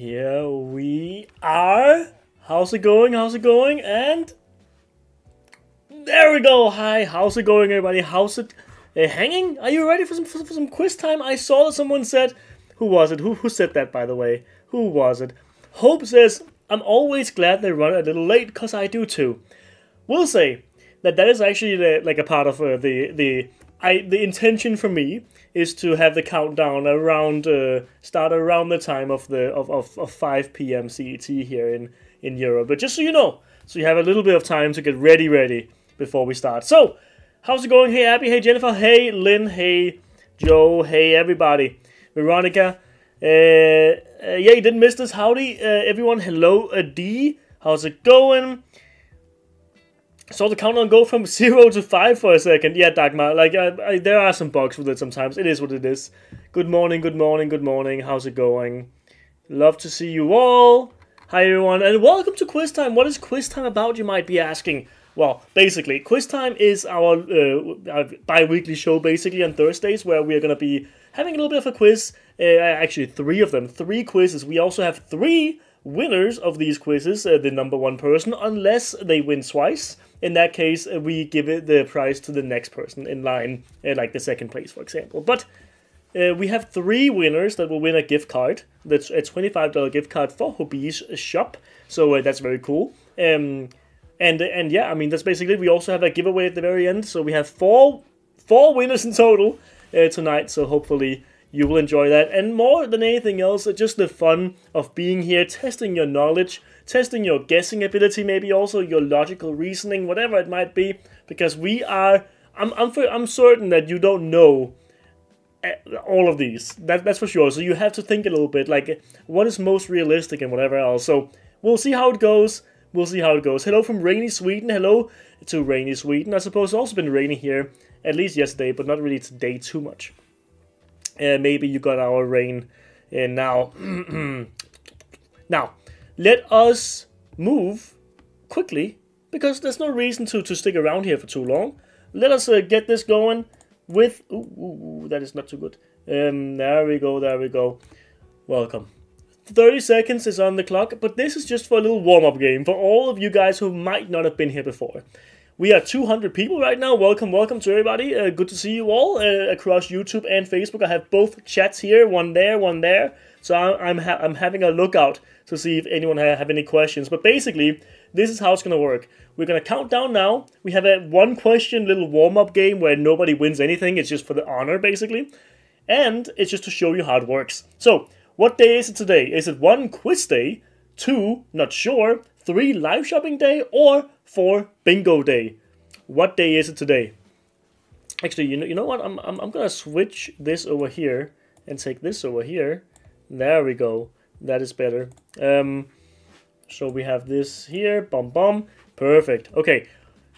Here we are. How's it going? How's it going? And there we go. Hi, how's it going, everybody? How's it hanging? Are you ready for some quiz time? I saw that someone said, who was it? Who said that, by the way? Who was it? Hope says, I'm always glad they run a little late, because I do too. We'll say that is actually like a part of the intention for me is to have the countdown around start around the time of 5 p.m. CET here in Europe. But just so you know, so you have a little bit of time to get ready before we start. So, how's it going? Hey Abby, hey Jennifer, hey Lynn, hey Joe, hey everybody, Veronica. Yeah, you didn't miss this. Howdy, everyone. Hello, D. How's it going? Saw the countdown go from 0 to 5 for a second. Yeah, Dagmar, like, there are some bugs with it sometimes. It is what it is. Good morning, good morning, good morning. How's it going? Love to see you all. Hi, everyone, and welcome to Quiz Time. What is Quiz Time about, you might be asking? Well, basically, Quiz Time is our bi-weekly show, basically, on Thursdays, where we are going to be having a little bit of a quiz. Actually, 3 of them. 3 quizzes. We also have 3 winners of these quizzes, the number 1 person, unless they win twice. In that case, we give it the prize to the next person in line, like the second place, for example. But we have 3 winners that will win a gift card. That's a $25 gift card for Hobbies shop. So that's very cool. And yeah, I mean, that's basically it. We also have a giveaway at the very end. So we have 4 winners in total tonight. So hopefully you will enjoy that. And more than anything else, just the fun of being here, testing your knowledge, testing your guessing ability, maybe also your logical reasoning, whatever it might be, because I'm certain that you don't know all of these. That's for sure. So you have to think a little bit, like, what is most realistic and whatever else. So we'll see how it goes. We'll see how it goes. Hello from rainy Sweden. Hello to rainy Sweden. I suppose it's also been raining here, at least yesterday, but not really today too much. Maybe you got our rain now. Now, let us move quickly, because there's no reason to stick around here for too long. Let us get this going with... Ooh, that is not too good. There we go. Welcome. 30 seconds is on the clock, but this is just for a little warm-up game for all of you guys who might not have been here before. We are 200 people right now. Welcome to everybody. Good to see you all across YouTube and Facebook. I have both chats here, one there. So I'm having a lookout to see if anyone have any questions. But basically, this is how it's going to work. We're going to count down now. We have a 1-question little warm-up game where nobody wins anything. It's just for the honor, basically. And it's just to show you how it works. So, what day is it today? Is it 1, quiz day, 2, not sure, 3, live shopping day, or 4, bingo day? What day is it today? Actually, you know what? I'm going to switch this over here and take this over here. There we go. That is better. So we have this here. Bum. Perfect. Okay.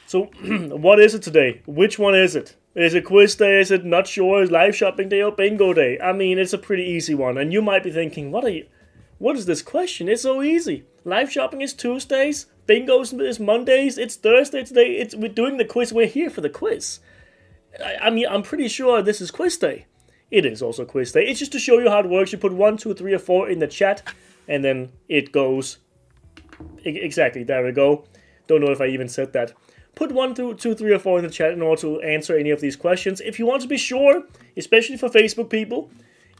So what is it today? Which one is it? Is it quiz day? Is it not sure? Is live shopping day or bingo day? I mean, it's a pretty easy one. And you might be thinking, what is this question? It's so easy. Live shopping is Tuesdays. Bingo is Mondays. It's Thursday today. We're doing the quiz. We're here for the quiz. I mean, I'm pretty sure this is quiz day. It is also quiz day. It's just to show you how it works. You put 1, 2, 3, or 4 in the chat, and then it goes. Exactly, there we go. Don't know if I even said that. Put 1, 2, 3, or 4 in the chat in order to answer any of these questions. If you want to be sure, especially for Facebook people,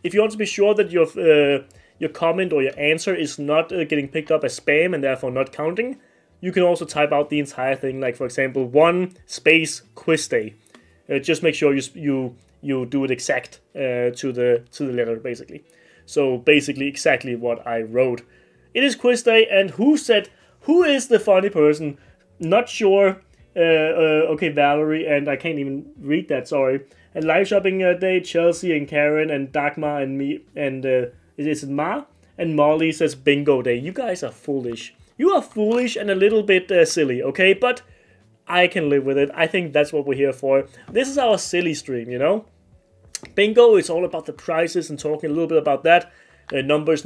if you want to be sure that your comment or your answer is not getting picked up as spam and therefore not counting, you can also type out the entire thing. Like, for example, 1 space quiz day. Just make sure you do it exact to the letter, basically. So basically exactly what I wrote. It is quiz day, and who is the funny person? Not sure. Okay, Valerie, and I can't even read that, sorry. And live shopping day, Chelsea and Karen and Dagmar and me, and is it Ma? And Molly says bingo day. You guys are foolish. You are foolish and a little bit silly, okay? But I can live with it. I think that's what we're here for. This is our silly stream, you know? Bingo is all about the prizes and talking a little bit about that. Numbers.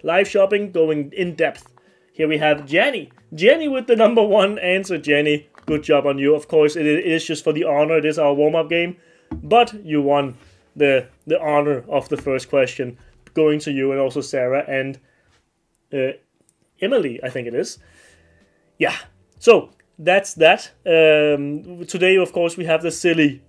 Live shopping, going in depth. Here we have Jenny. Jenny with the number 1 answer. Jenny, good job on you. Of course, it is just for the honor. It is our warm-up game. But you won the honor of the first question. Going to you, and also Sarah and Emily, I think it is. Yeah, so that's that. Today, of course, we have the silly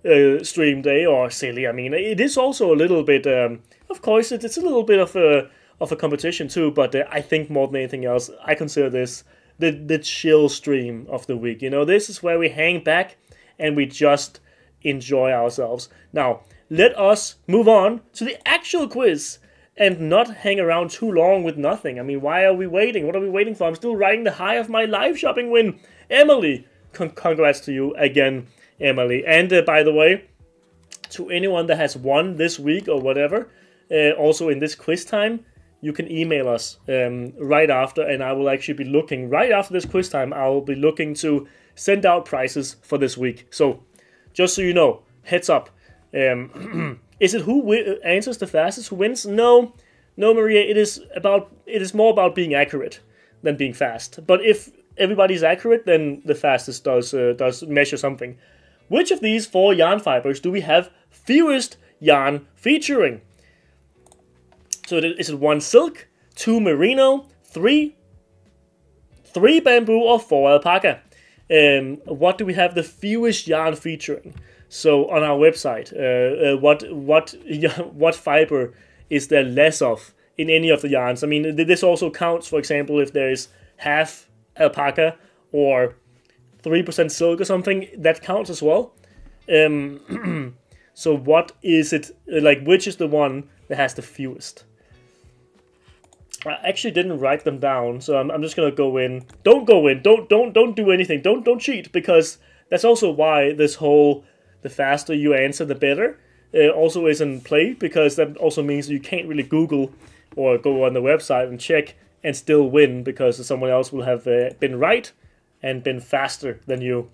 stream day, or silly. I mean, it is also a little bit. Of course, it's a little bit of a competition too. But I think more than anything else, I consider this the chill stream of the week. You know, this is where we hang back and we just enjoy ourselves. Now, let us move on to the actual quiz and not hang around too long with nothing. I mean, why are we waiting? What are we waiting for? I'm still riding the high of my live shopping win. Emily, congrats to you again, Emily. And by the way, to anyone that has won this week or whatever, also in this quiz time, you can email us right after, and I will actually be looking, right after this quiz time, I will be looking to send out prizes for this week. So, just so you know, heads up. Is it who answers the fastest who wins? No, Maria. It is more about being accurate than being fast. But if everybody's accurate, then the fastest does measure something. Which of these 4 yarn fibers do we have fewest yarn featuring? So is it 1 silk, 2 merino, 3 bamboo, or 4 alpaca? What do we have the fewest yarn featuring? So on our website, what fiber is there less of in any of the yarns? I mean, this also counts, for example, if there is half alpaca or 3% silk or something, that counts as well. So what is it, like, which is the one that has the fewest? I actually didn't write them down, so I'm just gonna go in. Don't go in. Don't do anything. Don't cheat, because that's also why this whole the faster you answer, the better also is in play, because that also means you can't really Google or go on the website and check and still win, because someone else will have been right and been faster than you.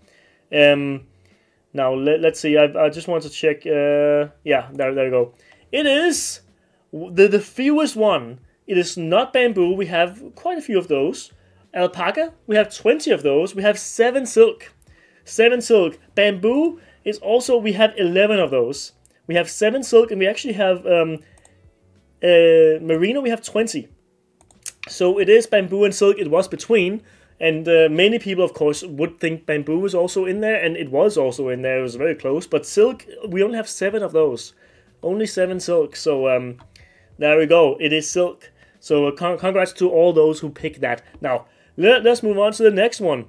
Now let's see. I just want to check. Yeah, there we go. It is the fewest one. It is not bamboo. We have quite a few of those. Alpaca, we have 20 of those. We have 7 silk. 7 silk. Bamboo is also, we have 11 of those. We have 7 silk, and we actually have merino, we have 20. So it is bamboo and silk. It was between. And many people, of course, would think bamboo was also in there, and it was also in there. It was very close. But silk, we only have 7 of those. Only 7 silk. So there we go. It is silk. So congrats to all those who picked that. Now, let's move on to the next one.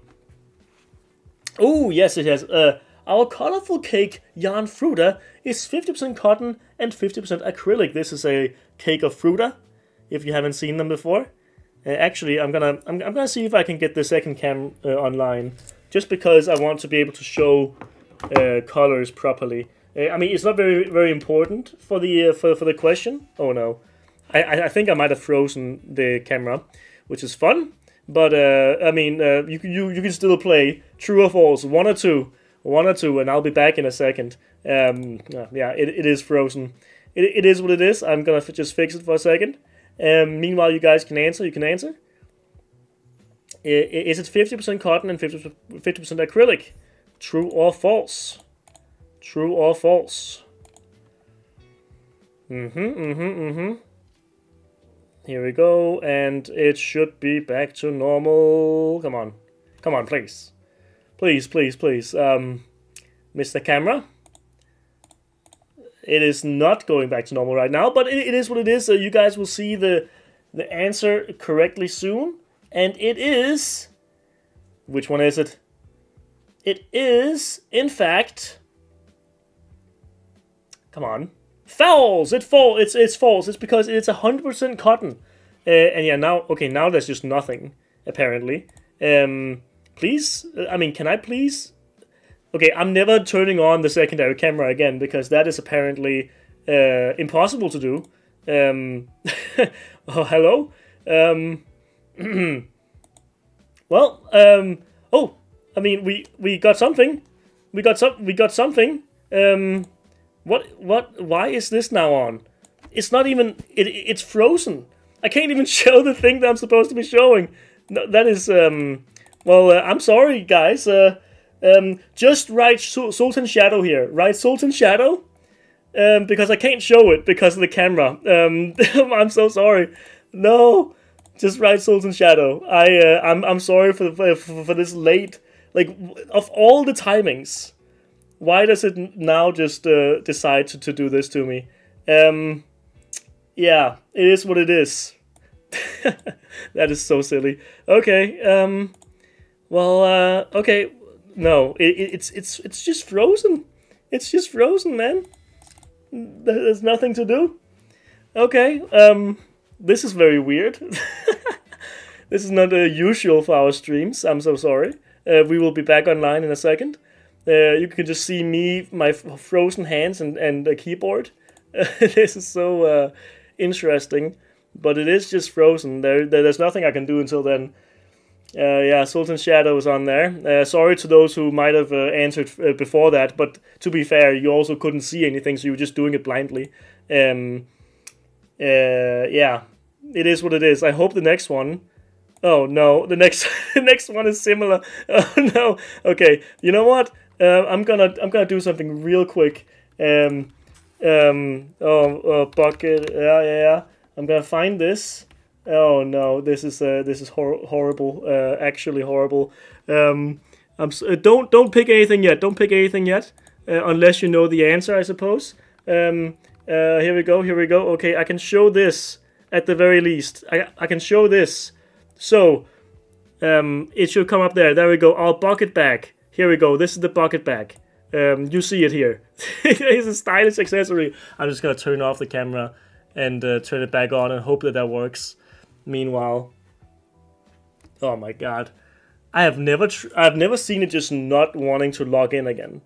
Oh, yes, it has. Our colorful cake yarn Fruta is 50% cotton and 50% acrylic. This is a cake of Fruta, if you haven't seen them before. Actually, I'm gonna see if I can get the second cam online, just because I want to be able to show colors properly. I mean, it's not very important for the question. Oh no, I think I might have frozen the camera, which is fun. But I mean, you can still play true or false, one or two, and I'll be back in a second. Yeah, it is frozen. It is what it is. I'm gonna just fix it for a second. Meanwhile, you guys can answer. You can answer. Is it 50% cotton and 50% acrylic? True or false? True or false? Here we go, and it should be back to normal. Come on, please, please. Mr. Camera. It is not going back to normal right now, but it is what it is. So you guys will see the answer correctly soon, and it is. Which one is it? It is, in fact. Come on. False! It's false. It's because it's 100% cotton. And yeah, now there's just nothing, apparently. Please? I mean, can I please? Okay, I'm never turning on the secondary camera again, because that is apparently impossible to do. Oh, hello? Well, oh, I mean, we got something. We got something. Why is this now on? It's not even, it's frozen. I can't even show the thing that I'm supposed to be showing. No, that is, well, I'm sorry, guys. Just write Sultan Shadow here. Write Sultan Shadow, because I can't show it because of the camera. I'm so sorry. No, Just write Sultan Shadow. I'm sorry for this late. Like, of all the timings, why does it now just decide to do this to me? Yeah, it is what it is. That is so silly. Okay. Well. Okay. No. It's just frozen. It's just frozen, man. There's nothing to do. Okay. This is very weird. This is not usual for our streams. I'm so sorry. We will be back online in a second. You can just see me, my frozen hands, and the keyboard. This is so interesting, but it is just frozen. There's nothing I can do until then. Yeah, Sultan Shadow is on there. Sorry to those who might have answered before that, but to be fair, you also couldn't see anything, so you were just doing it blindly. Yeah, it is what it is. I hope the next one... Oh no, the next the next one is similar. Oh no. Okay, you know what? I'm gonna do something real quick. Bucket. Yeah. I'm gonna find this. Oh no, this is horrible. Actually horrible. Don't pick anything yet. Don't pick anything yet, unless you know the answer, I suppose. Here we go. Okay, I can show this at the very least. I can show this. So, it should come up there. There we go. Our bucket bag. Here we go. This is the bucket bag. You see it here. It's a stylish accessory. I'm just gonna turn off the camera and turn it back on and hope that works. Meanwhile, oh my god, I've never seen it just not wanting to log in again.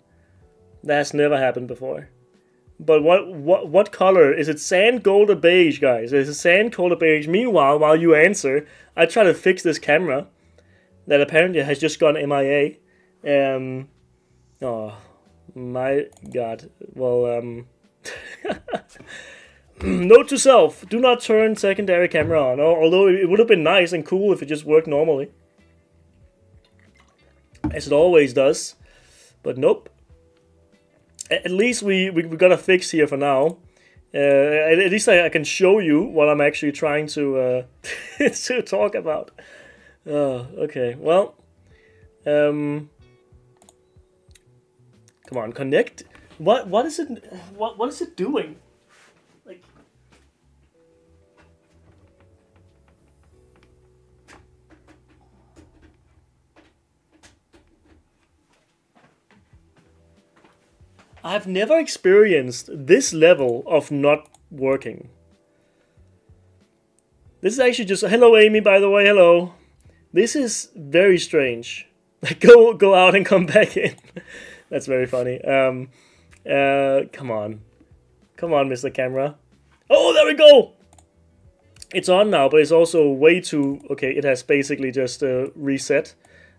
That's never happened before. But what color is it? Sand, gold, or beige, guys? Is it sand, gold, or beige? Meanwhile, while you answer, I try to fix this camera that apparently has just gone MIA. Oh my god. Well, note to self: do not turn secondary camera on. Although it would have been nice and cool if it just worked normally, as it always does. But nope. At least we got a fix here for now. At least I can show you what I'm actually trying to to talk about. Okay, well, come on, connect. What is it? What is it doing? Like, I've never experienced this level of not working. This is actually just... Hello, Amy, by the way, hello. This is very strange. Go out and come back in. That's very funny. Come on. Come on, Mr. Camera. Oh, there we go! It's on now, but it's also way too... Okay, it has basically just reset.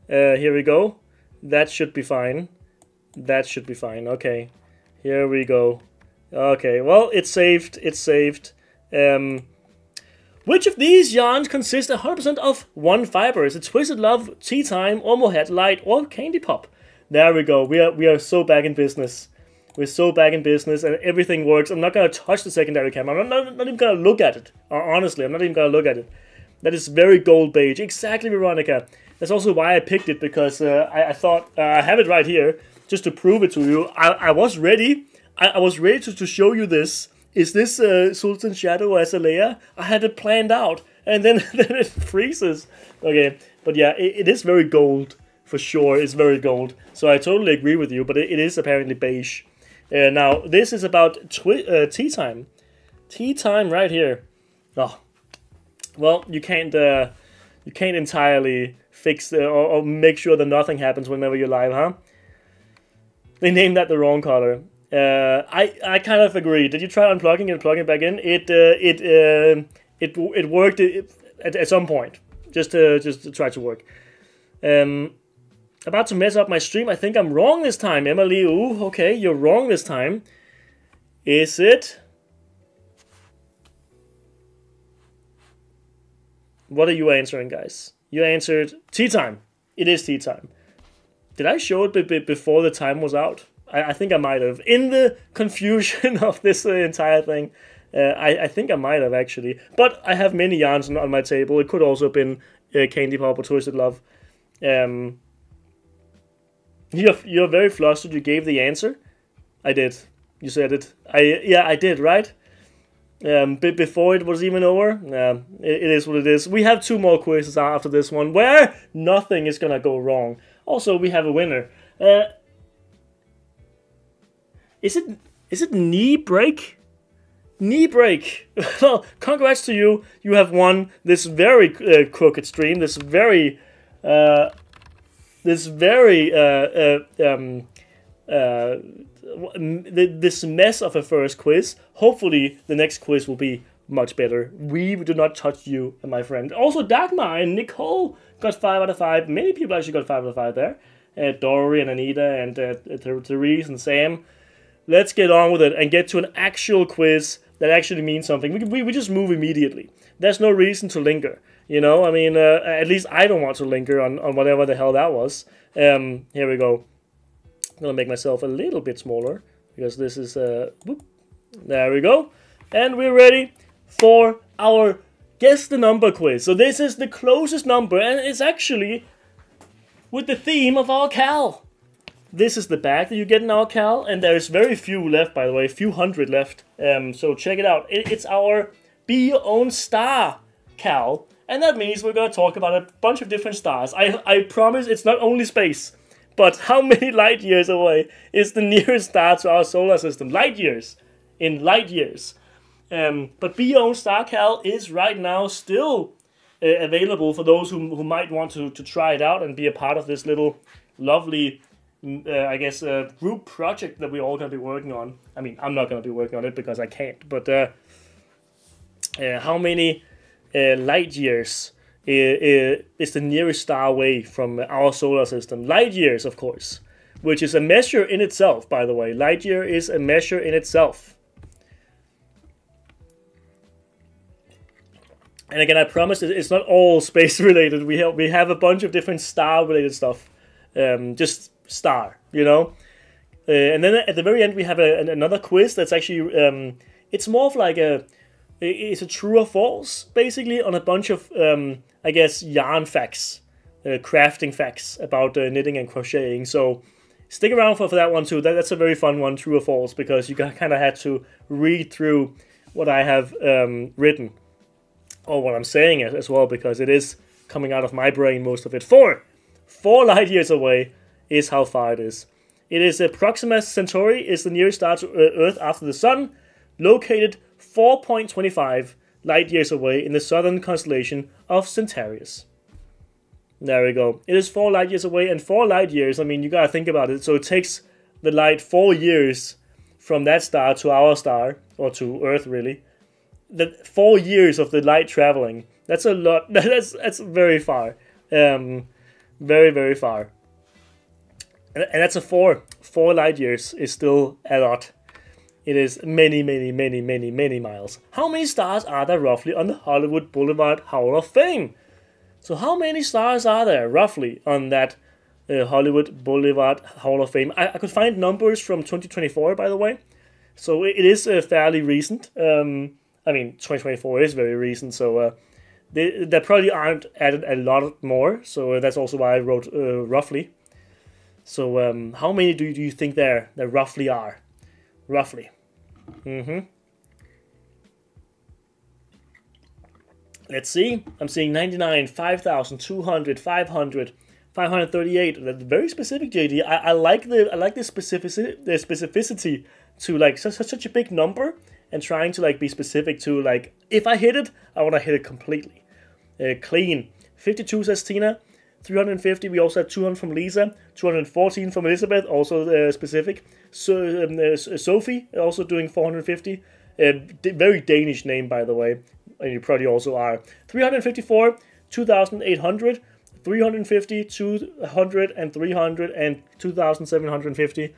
Here we go. That should be fine. That should be fine. Okay, here we go. Okay, well, it's saved. It's saved. Which of these yarns consist 100% of one fiber? Is it Twisted Love, Tea Time, or Mohair Light, or Candy Pop? There we go. We are so back in business. We're so back in business, and everything works. I'm not gonna touch the secondary camera. I'm not even gonna look at it. Honestly, I'm not even gonna look at it. That is very gold beige. Exactly, Veronica. That's also why I picked it, because I thought I have it right here. Just to prove it to you, I was ready. I was ready to show you this. Is this Sultan Shadow or Azalea? I had it planned out, and then, then it freezes. Okay, but yeah, it is very gold, for sure. It's very gold. So I totally agree with you, but it is apparently beige. Now, this is about Tea Time. Tea Time right here. Oh, well, you can't entirely fix or make sure that nothing happens whenever you're live, huh? They named that the wrong color. I kind of agree. Did you try unplugging and plugging it back in? It worked at some point. Just to try to work. About to mess up my stream. I think I'm wrong this time, Emily. Ooh, okay, you're wrong this time. Is it? What are you answering, guys? You answered tea time. It is tea time. Did I show it before the time was out? I think I might have. In the confusion of this entire thing. I think I might have actually, but I have many yarns on my table. It could also have been Candy Pop or Twisted Love. You're very flustered. You gave the answer. I did. You said it. I did, right? Before it was even over. It is what it is. We have 2 more quizzes after this one where nothing is gonna go wrong. Also, we have a winner. Is it knee break? Knee break. Well, congrats to you. You have won this very crooked stream. This very this mess of a first quiz. Hopefully, the next quiz will be much better. We do not touch you, my friend. Also, Dagmar and Nicole got 5 out of 5. Many people actually got 5 out of 5 there. Dory and Anita and Therese and Sam. Let's get on with it and get to an actual quiz that actually means something. We just move immediately. There's no reason to linger. You know, I mean, at least I don't want to linger on whatever the hell that was. Here we go. I'm going to make myself a little bit smaller because this is... whoop. There we go. And we're ready for our Guess the Number quiz. So this is the closest number, and it's actually with the theme of our Cal. This is the bag that you get in our Cal, and there's very few left, by the way, a few hundred left. So check it out. It's our Be Your Own Star Cal, and that means we're going to talk about a bunch of different stars. I promise it's not only space, but how many light years away is the nearest star to our solar system? Light years. In light years. But Be Your Own Star Cal is right now still available for those who might want to try it out and be a part of this little lovely... I guess, group project that we're all going to be working on. I mean, I'm not going to be working on it because I can't, but how many light years is the nearest star away from our solar system? Light years, of course, which is a measure in itself, by the way. Light year is a measure in itself. And again, I promise it's not all space related. We have a bunch of different star related stuff. Just star, you know. And then at the very end we have another quiz that's actually it's more of like it's a true or false basically on a bunch of I guess yarn facts, crafting facts about knitting and crocheting. So stick around for that one too. That's a very fun one, true or false, because you kind of had to read through what I have written or what I'm saying as well, because it is coming out of my brain, most of it. 4 light years away is how far it is. It is Proxima Centauri is the nearest star to Earth after the Sun, located 4.25 light years away in the southern constellation of Centaurus. There we go. It is 4 light years away, and 4 light years, I mean, you gotta think about it. So it takes the light 4 years from that star to our star, or to Earth really. The 4 years of the light traveling. That's a lot. That's very far. Very, very far. And that's a 4 light years is still a lot. It is many, many, many, many, many miles. How many stars are there roughly on the Hollywood Boulevard Hall of Fame? So how many stars are there roughly on that Hollywood Boulevard Hall of Fame? I could find numbers from 2024, by the way. So it is fairly recent. I mean, 2024 is very recent, so there probably aren't added a lot more. So that's also why I wrote roughly. So how many do you think there roughly are? Roughly. Let's see. I'm seeing 99, 5,000, 200, 500, 538. That's very specific, JD. I like the specificity to like such a big number, and trying to like be specific to like, if I hit it, I want to hit it completely. Clean. 52 says Tina. 350. We also have 200 from Lisa. 214 from Elizabeth, also specific. So Sophie also doing 450. Very Danish name, by the way, and you probably also are. 354, 2,800, 350, 200, and 300, and 2,750.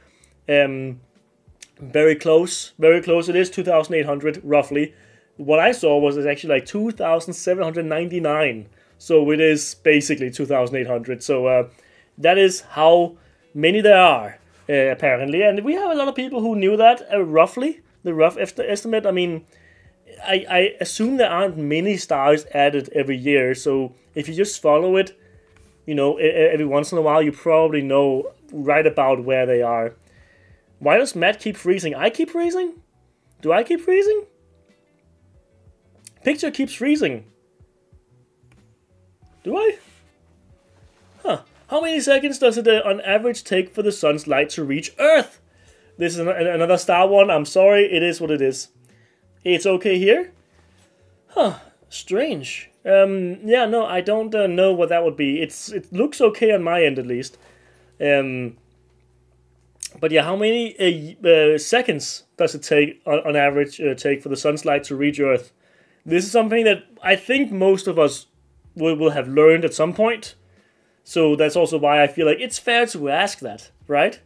Very close, very close. It is 2,800 roughly. What I saw was it's actually like 2,799. So it is basically 2,800. So that is how many there are, apparently. And we have a lot of people who knew that roughly, the rough estimate. I mean, I assume there aren't many stars added every year, so if you just follow it, you know, every once in a while, you probably know right about where they are. Why does Matt keep freezing? I keep freezing? Do I keep freezing? Picture keeps freezing. Do I? Huh. How many seconds does it on average take for the sun's light to reach Earth? This is another star one. I'm sorry, it is what it is. It's okay here? Huh. Strange. Yeah, no, I don't know what that would be. It looks okay on my end, at least. But yeah, how many seconds does it take, on average, take for the sun's light to reach Earth? This is something that I think most of us will have learned at some point. So that's also why I feel like it's fair to ask that, right?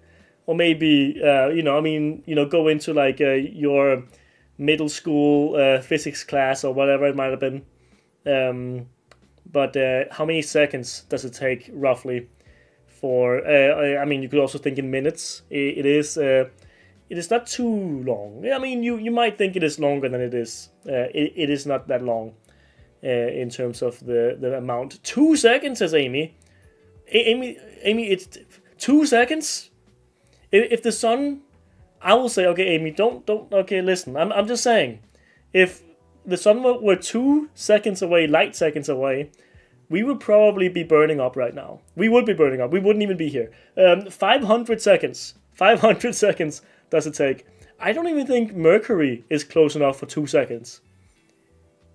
Or maybe, you know, I mean, you know, go into like your middle school physics class or whatever it might have been. But how many seconds does it take roughly for? I mean, you could also think in minutes. It is not too long. I mean, you might think it is longer than it is. It is not that long in terms of the amount. 2 seconds, says Amy. Amy, it's 2 seconds. If the sun, I will say, okay, Amy, don't. Okay, listen. I'm just saying, if the sun were 2 seconds away, light seconds away, we would probably be burning up right now. We would be burning up. We wouldn't even be here. 500 seconds. 500 seconds does it take. I don't even think Mercury is close enough for 2 seconds.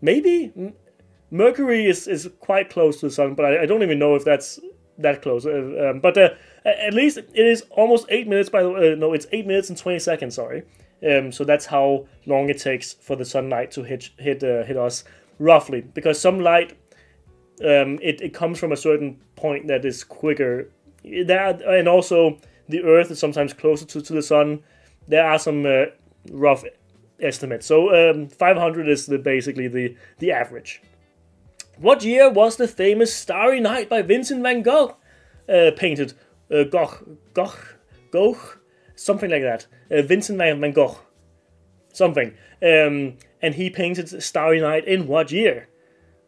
Maybe Mercury is quite close to the sun, but I don't even know if that's that close. But at least it is almost 8 minutes. By the way, no, it's 8 minutes and 20 seconds. Sorry. So that's how long it takes for the sunlight to hit us roughly. Because some light, it comes from a certain point that is quicker. And also the Earth is sometimes closer to the sun. There are some rough estimates. So 500 is basically the average. What year was the famous Starry Night by Vincent van Gogh painted? Gogh, something like that. Vincent van Gogh, something. And he painted Starry Night in what year?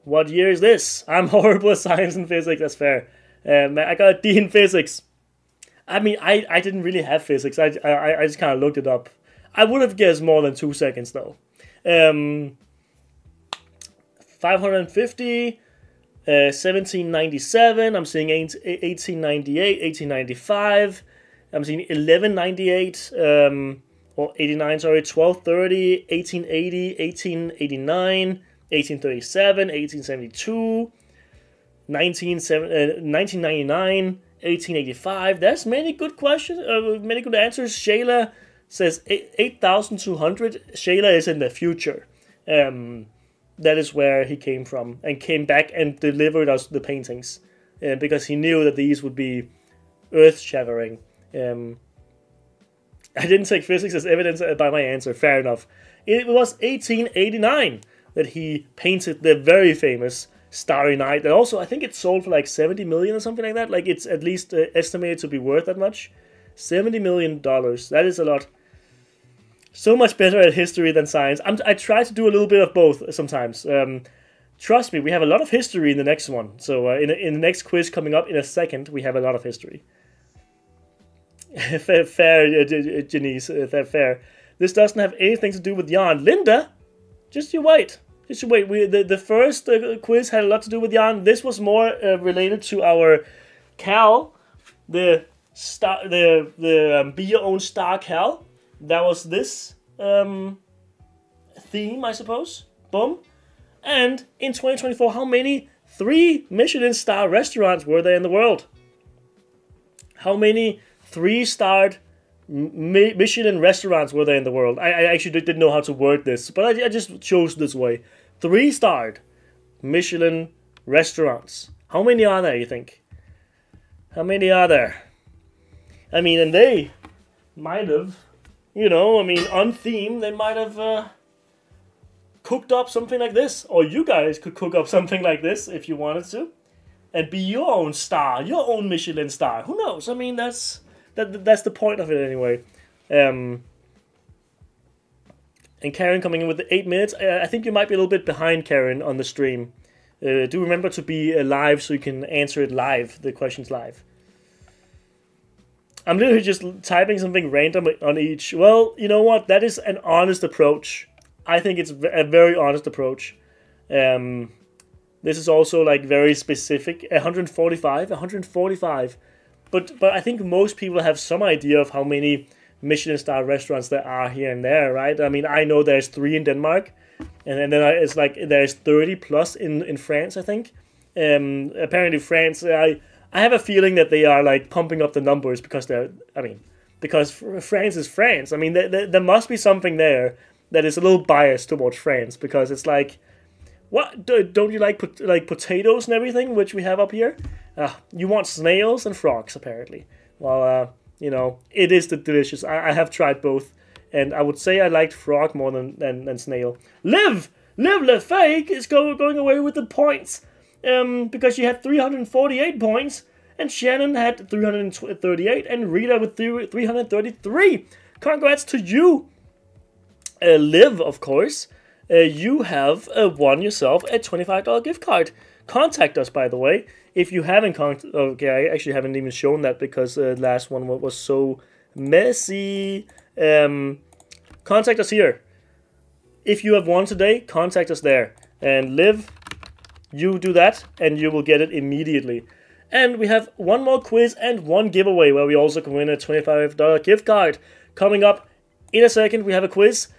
What year is this? I'm horrible at science and physics, that's fair. I got a D in physics. I mean, I didn't really have physics. I just kind of looked it up. I would have guessed more than 2 seconds, though. 550, 1797, I'm seeing 1898, 1895, I'm seeing 1198, or 89, sorry, 1230, 1880, 1889, 1837, 1872, 1999, 1885. There's many good questions, many good answers. Shayla says 8,200. Shayla is in the future. That is where he came from and came back and delivered us the paintings because he knew that these would be earth-shattering. I didn't take physics as evidence by my answer. Fair enough. It was 1889 that he painted the very famous Starry Night. And also, I think it sold for like 70 million or something like that. Like, it's at least estimated to be worth that much. $70 million. That is a lot. So much better at history than science. I try to do a little bit of both sometimes. Trust me, we have a lot of history in the next one. So in the next quiz coming up in a second, we have a lot of history. fair, Janice. Fair. This doesn't have anything to do with Jan. Linda, just you wait. Just you wait. The first quiz had a lot to do with Jan. This was more related to our Cal, the star, the Be Your Own Star Cal. That was this theme, I suppose. Boom. And in 2024, how many 3 Michelin star restaurants were there in the world? How many 3-starred Michelin restaurants were there in the world? I actually didn't know how to word this, but I just chose this way. 3-starred Michelin restaurants. How many are there, you think? How many are there? I mean, and they might have... You know, I mean, on theme, they might have cooked up something like this. Or you guys could cook up something like this if you wanted to. And be your own star, your own Michelin star. Who knows? I mean, that's the point of it anyway. And Karen coming in with the 8 minutes. I think you might be a little bit behind, Karen, on the stream. Do remember to be live so you can answer it live, the questions live. I'm literally just typing something random on each. Well, you know what? That is an honest approach. I think it's a very honest approach. This is also like very specific. 145, 145. But I think most people have some idea of how many Michelin star restaurants there are here and there, right? I mean, I know there's 3 in Denmark, and then it's like there's 30 plus in France, I think. Apparently France, I have a feeling that they are like pumping up the numbers because because France is France. I mean, there must be something there that is a little biased towards France, because it's like, what, don't you like potatoes and everything, which we have up here? You want snails and frogs, apparently. Well, you know, it is delicious. I have tried both, and I would say I liked frog more than snail. Liv Fake is going away with the points, because she had 348 points, and Shannon had 338, and Rita with 333. Congrats to you, Liv, of course. You have won yourself a $25 gift card. Contact us, by the way, if you haven't okay, I actually haven't even shown that because the last one was so messy. Contact us here. If you have won today, contact us there. And Liv, you do that, and you will get it immediately. And we have one more quiz and one giveaway where we also can win a $25 gift card. Coming up in a second, we have a quiz.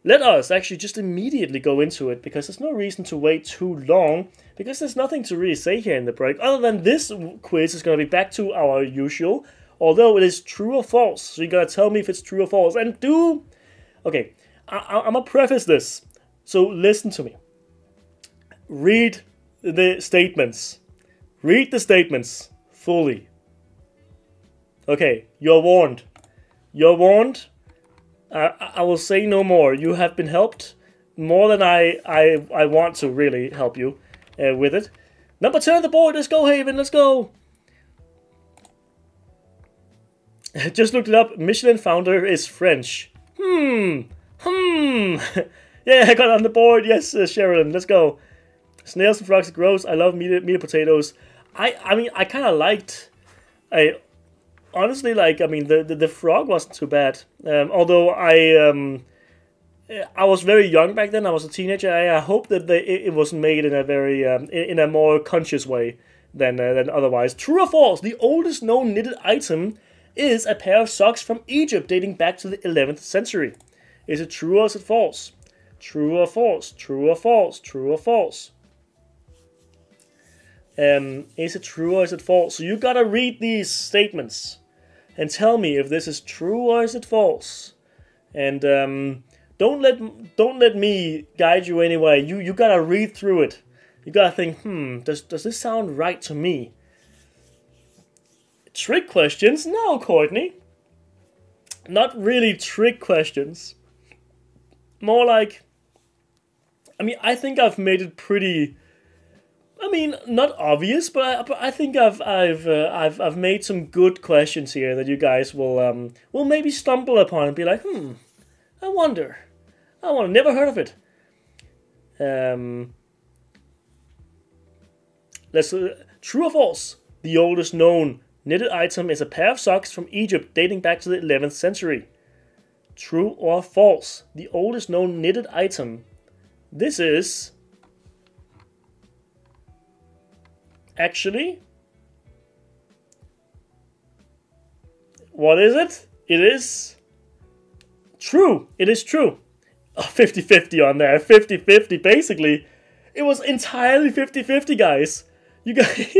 Let us actually just immediately go into it, because there's no reason to wait too long, because there's nothing to really say here in the break, other than this quiz is going to be back to our usual, although it is true or false. So you got to tell me if it's true or false. And okay, I'm going to preface this, so listen to me. Read the statements. Read the statements fully. Okay, you're warned. You're warned. I will say no more. You have been helped more than I want to really help you with it. Number 10 on the board. Let's go, Haven. Let's go. Just looked it up. Michelin founder is French. Yeah, I got it on the board. Yes, Sherilyn. Let's go. Snails and frogs are gross. I love meat potatoes. I mean, I kind of liked... Honestly, like, I mean, the frog wasn't too bad. Although I was very young back then. I was a teenager. I hope that it was made in a very in a more conscious way than otherwise. True or false? The oldest known knitted item is a pair of socks from Egypt dating back to the 11th century. Is it true or is it false? True or false? True or false? True or false? Is it true or is it false? So you gotta read these statements and tell me if this is true or is it false. And don't let me guide you anyway. You gotta read through it. You gotta think, does this sound right to me? Trick questions? No, Courtney. Not really trick questions. More like, I mean, I think I've made it pretty. I mean, not obvious, but I think I've made some good questions here that you guys will maybe stumble upon and be like, I wonder, never heard of it. True or false? The oldest known knitted item is a pair of socks from Egypt dating back to the 11th century. True or false? The oldest known knitted item. This is. Actually, what is it? It is true. It is true. 50-50 on there. 50-50. Basically, it was entirely 50-50, guys. You guys,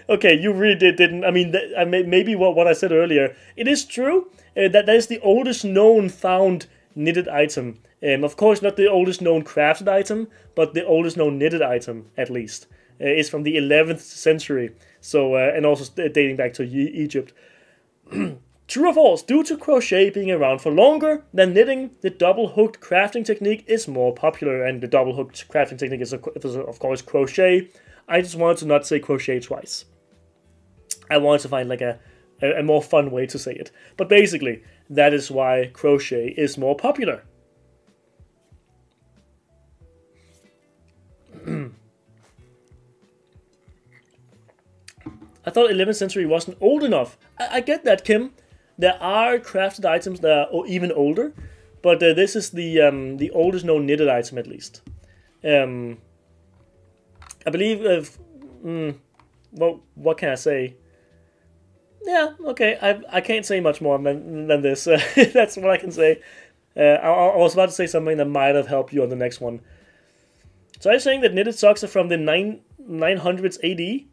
okay, you really didn't. I mean, maybe what I said earlier. It is true that is the oldest known found knitted item. Of course, not the oldest known crafted item, but the oldest known knitted item, at least. Is from the 11th century, so and also dating back to Egypt. True or false? Due to crochet being around for longer than knitting, the double-hooked crafting technique is more popular, and the double-hooked crafting technique is of course crochet. I just wanted to not say crochet twice. I wanted to find like a more fun way to say it. But basically, that is why crochet is more popular. I thought 11th century wasn't old enough. I get that, Kim. There are crafted items that are even older, but this is the oldest known knitted item, at least. I believe. Well, what can I say? Yeah, okay. I can't say much more than this. That's what I can say. I was about to say something that might have helped you on the next one. So I'm saying that knitted socks are from the 900s AD.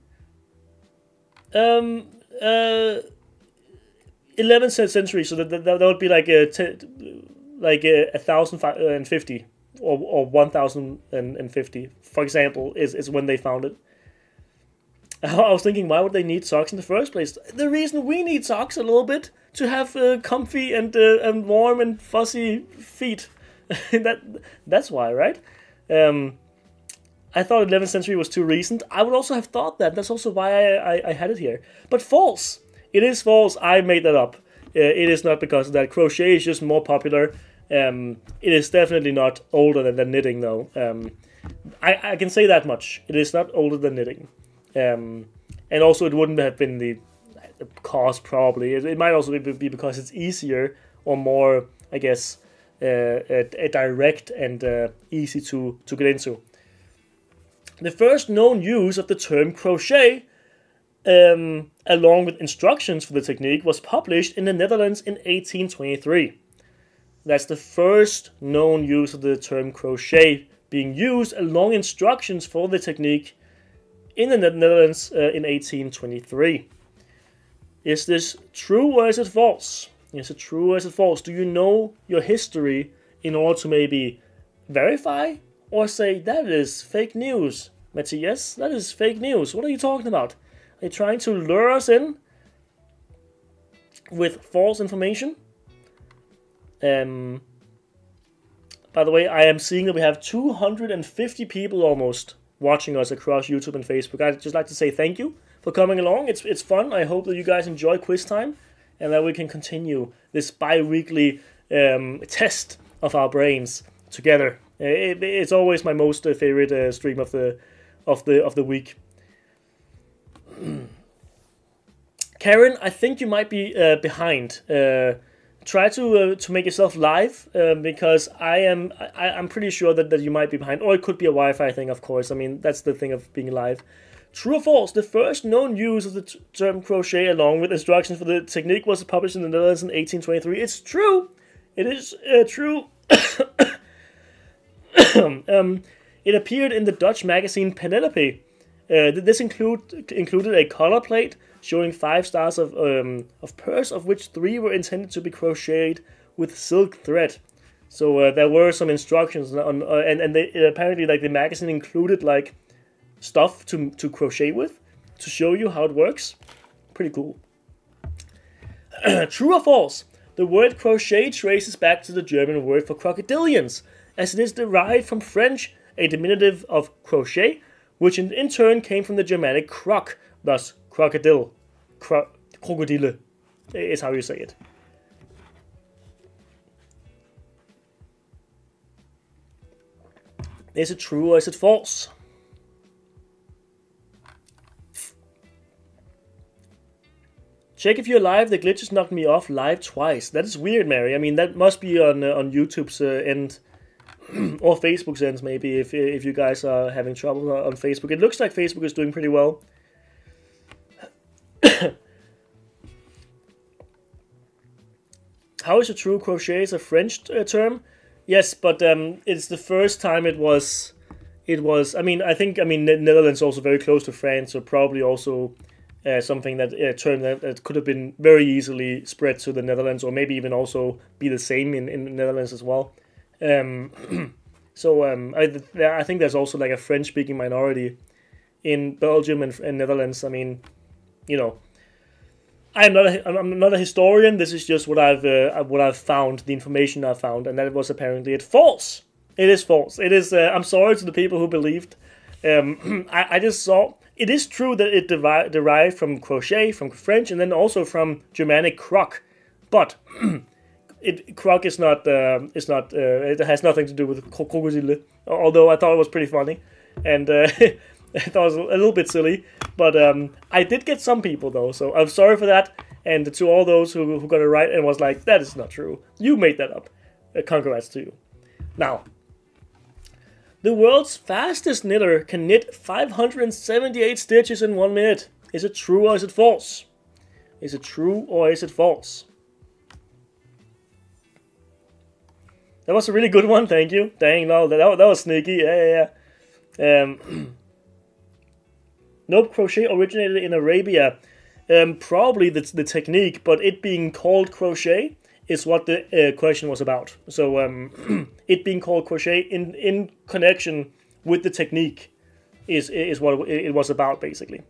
11th century, so that would be like 1050 or 1050, for example, is when they found it. I was thinking, why would they need socks in the first place? The reason we need socks a little bit to have comfy and warm and fuzzy feet. That's why, right? I thought 11th century was too recent. I would also have thought that. That's also why I had it here. But false. It is false. I made that up. It is not because of that. Crochet is just more popular. It is definitely not older than knitting, though. I can say that much. It is not older than knitting. And also, it wouldn't have been the cost, probably. It might also be because it's easier or more, I guess, direct and easy to get into. The first known use of the term crochet, along with instructions for the technique, was published in the Netherlands in 1823. That's the first known use of the term crochet being used along instructions for the technique in the Netherlands in 1823. Is this true or is it false? Is it true or is it false? Do you know your history in order to maybe verify or say that is fake news? Matthias, that is fake news. What are you talking about? Are you trying to lure us in with false information? By the way, I am seeing that we have 250 people almost watching us across YouTube and Facebook. I'd just like to say thank you for coming along. It's fun. I hope that you guys enjoy quiz time and that we can continue this bi-weekly test of our brains together. It's always my most favorite stream of the week. Karen, I think you might be behind. Try to make yourself live because I'm pretty sure that you might be behind, or it could be a Wi-Fi thing, of course. I mean, that's the thing of being live. True or false? The first known use of the term crochet, along with instructions for the technique, was published in the Netherlands in 1823. It's true. It is true. It appeared in the Dutch magazine Penelope. This included a color plate showing 5 stars of purse, of which 3 were intended to be crocheted with silk thread. So there were some instructions on, and they, apparently, like, the magazine included like stuff to crochet with to show you how it works. Pretty cool. True or false? The word crochet traces back to the German word for crocodilians, as it is derived from French, a diminutive of crochet, which in turn came from the Germanic croc, thus crocodile. Krokodille is how you say it. Is it true or is it false? Check if you're live. The glitches knocked me off live twice. That is weird, Mary. I mean, that must be on YouTube's end. Or Facebook's end, maybe, if you guys are having trouble on Facebook. It looks like Facebook is doing pretty well. How is it true? Crochet is a French term? Yes, but it's the first time it was. I mean, Netherlands is also very close to France, so probably also something that a term that could have been very easily spread to the Netherlands, or maybe even also be the same in the Netherlands as well. I think there's also like a French-speaking minority in Belgium and Netherlands. I mean, you know, I'm not a historian. This is just what I've found, the information I've found, and that was apparently false. It is false. It is. I'm sorry to the people who believed. I just saw. It is true that it derived from crochet, from French, and then also from Germanic croc, but. Croc is not. It has nothing to do with crocodile. Although I thought it was pretty funny, and I thought it was a little bit silly, but I did get some people though, so I'm sorry for that. And to all those who got it right and was like, that is not true, you made that up. Congrats to you. Now, the world's fastest knitter can knit 578 stitches in 1 minute. Is it true or is it false? Is it true or is it false? That was a really good one, thank you. Dang, no, that was sneaky. Yeah. Nope, crochet originated in Arabia. Probably the technique, but it being called crochet is what the question was about. So it being called crochet in connection with the technique is what it was about, basically.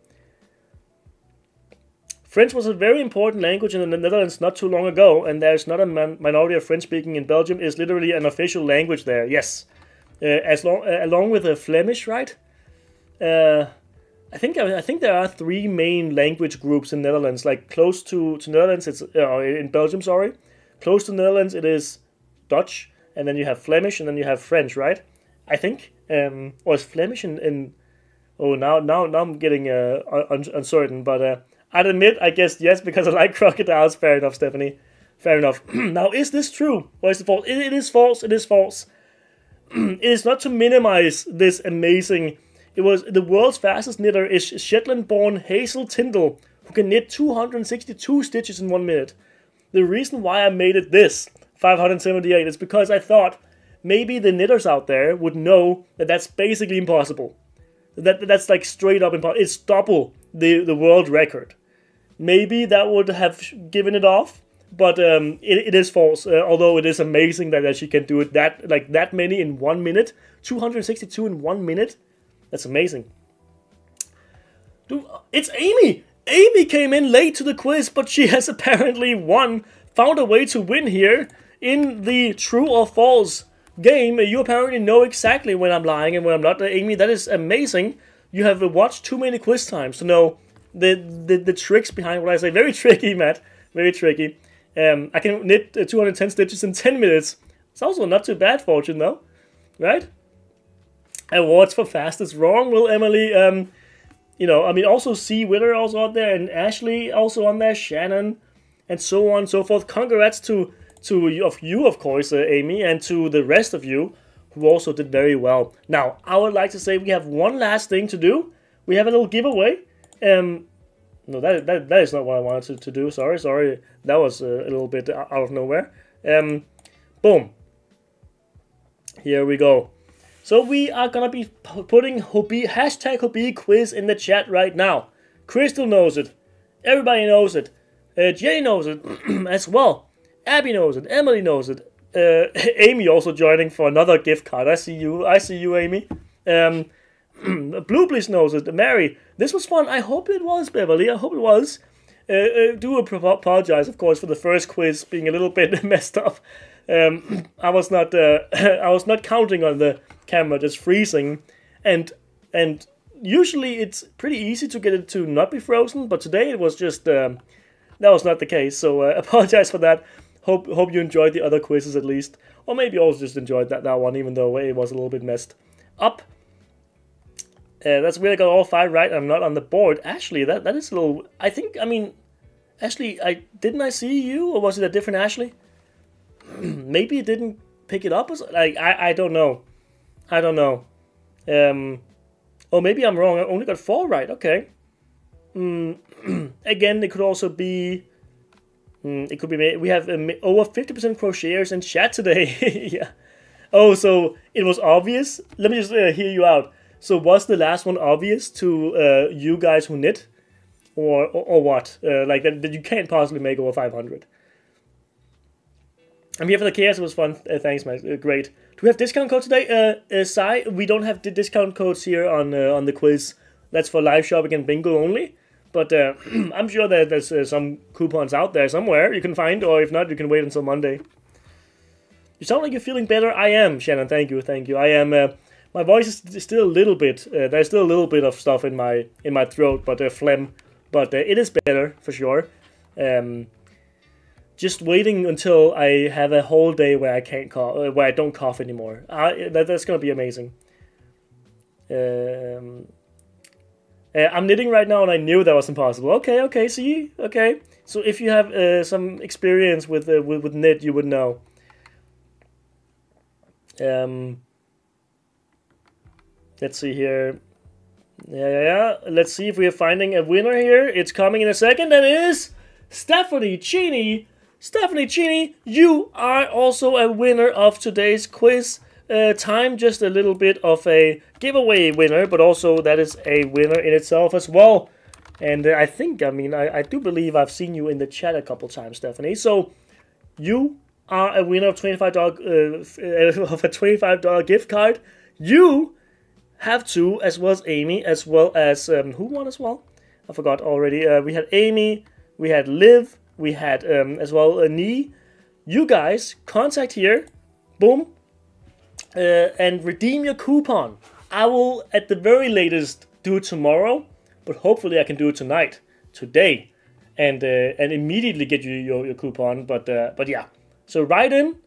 French was a very important language in the Netherlands not too long ago, and there's not a minority of French speaking in Belgium. It's literally an official language there. Yes, along with Flemish, right? I think there are 3 main language groups in Netherlands. Like close to Netherlands, it's in Belgium. Sorry, close to Netherlands it is Dutch, and then you have Flemish, and then you have French, right? I think, or is Flemish in oh now I'm getting uncertain, but. I'd admit, I guess yes, because I like crocodiles. Fair enough, Stephanie. Fair enough. Now, is this true or is it false? It is false. It is false. It is not to minimize this amazing. It was the world's fastest knitter is Shetland-born Hazel Tyndall, who can knit 262 stitches in 1 minute. The reason why I made it this 578 is because I thought maybe the knitters out there would know that that's basically impossible. That's like straight up impossible. It's double the world record. Maybe that would have given it off, but it is false. Although it is amazing that she can do it that many in 1 minute, 262 in 1 minute. That's amazing. Dude, it's Amy. Amy came in late to the quiz, but she has apparently found a way to win here in the true or false game. You apparently know exactly when I'm lying and when I'm not. Amy, that is amazing. You have watched too many quiz times to know the tricks behind what I say. Very tricky, Matt. Very tricky. I can knit 210 stitches in 10 minutes. It's also not too bad, Fortune, though. Right? Awards for fastest wrong, Will Emily. Also C. Witter also out there, and Ashley also on there, Shannon, and so on and so forth. Congrats to you, of course, Amy, and to the rest of you who also did very well. Now, I would like to say we have one last thing to do. We have a little giveaway. No, that is not what I wanted to do. Sorry. That was a little bit out of nowhere. Boom. Here we go. So we are gonna be putting hashtag Hobie quiz in the chat right now. Crystal knows it. Everybody knows it. Jay knows it as well. Abby knows it. Emily knows it. Amy also joining for another gift card. I see you, Amy. Blue Bliss knows it. Mary, this was fun. I hope it was, Beverly. I hope it was. Do apologize, of course, for the first quiz being a little bit messed up. I was not counting on the camera just freezing, and usually it's pretty easy to get it to not be frozen, but today it was just that was not the case. So apologize for that. Hope you enjoyed the other quizzes at least, or maybe also just enjoyed that one, even though it was a little bit messed up. That's weird. I got all 5 right. I'm not on the board. Ashley, that is a little. Ashley, didn't I see you, or was it a different Ashley? Maybe it didn't pick it up. I don't know. Or maybe I'm wrong. I only got 4 right. Okay. Again, it could also be. It could be. We have over 50% crocheters in chat today. Yeah. Oh, so it was obvious. Let me just hear you out. So was the last one obvious to you guys who knit, or what? Like that you can't possibly make over 500. I'm here for the chaos. It was fun. Thanks, man. Great. Do we have discount code today? Sai, we don't have the discount codes here on the quiz. That's for live shopping and bingo only. But I'm sure that there's some coupons out there somewhere you can find, or if not, you can wait until Monday. You sound like you're feeling better. I am, Shannon. Thank you. I am. My voice is still a little bit. There's still a little bit of stuff in my throat, but phlegm. But it is better for sure. Just waiting until I have a whole day where I can't cough, where I don't cough anymore. That's gonna be amazing. I'm knitting right now, and I knew that was impossible. Okay, see? Okay. So if you have some experience with knit, you would know. Let's see here. Yeah. Let's see if we are finding a winner here. It's coming in a second. That is Stephanie Cheney. Stephanie Cheney, you are also a winner of today's quiz. Time just a little bit of a giveaway winner, but also that is a winner in itself as well. And I do believe I've seen you in the chat a couple times, Stephanie. So you are a winner of $25 of a $25 gift card. You have to, as well as Amy, as well as who won as well? I forgot already. We had Amy, we had Liv, we had as well Nee. You guys contact here, boom, and redeem your coupon. I will at the very latest do it tomorrow, but hopefully I can do it today, and immediately get you your coupon. But yeah, so write in,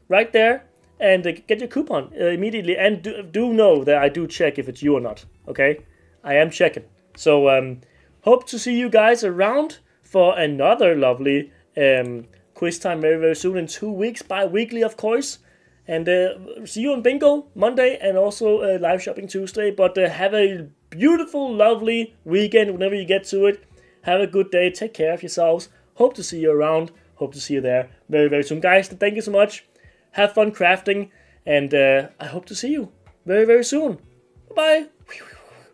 right there. And get your coupon immediately. And do know that I do check if it's you or not. Okay? I am checking. So hope to see you guys around for another lovely quiz time very, very soon. In 2 weeks, bi-weekly, of course. And see you on Bingo Monday and also Live Shopping Tuesday. But have a beautiful, lovely weekend whenever you get to it. Have a good day. Take care of yourselves. Hope to see you around. Hope to see you there very, very soon. Guys, thank you so much. Have fun crafting, and I hope to see you very, very soon. Bye-bye.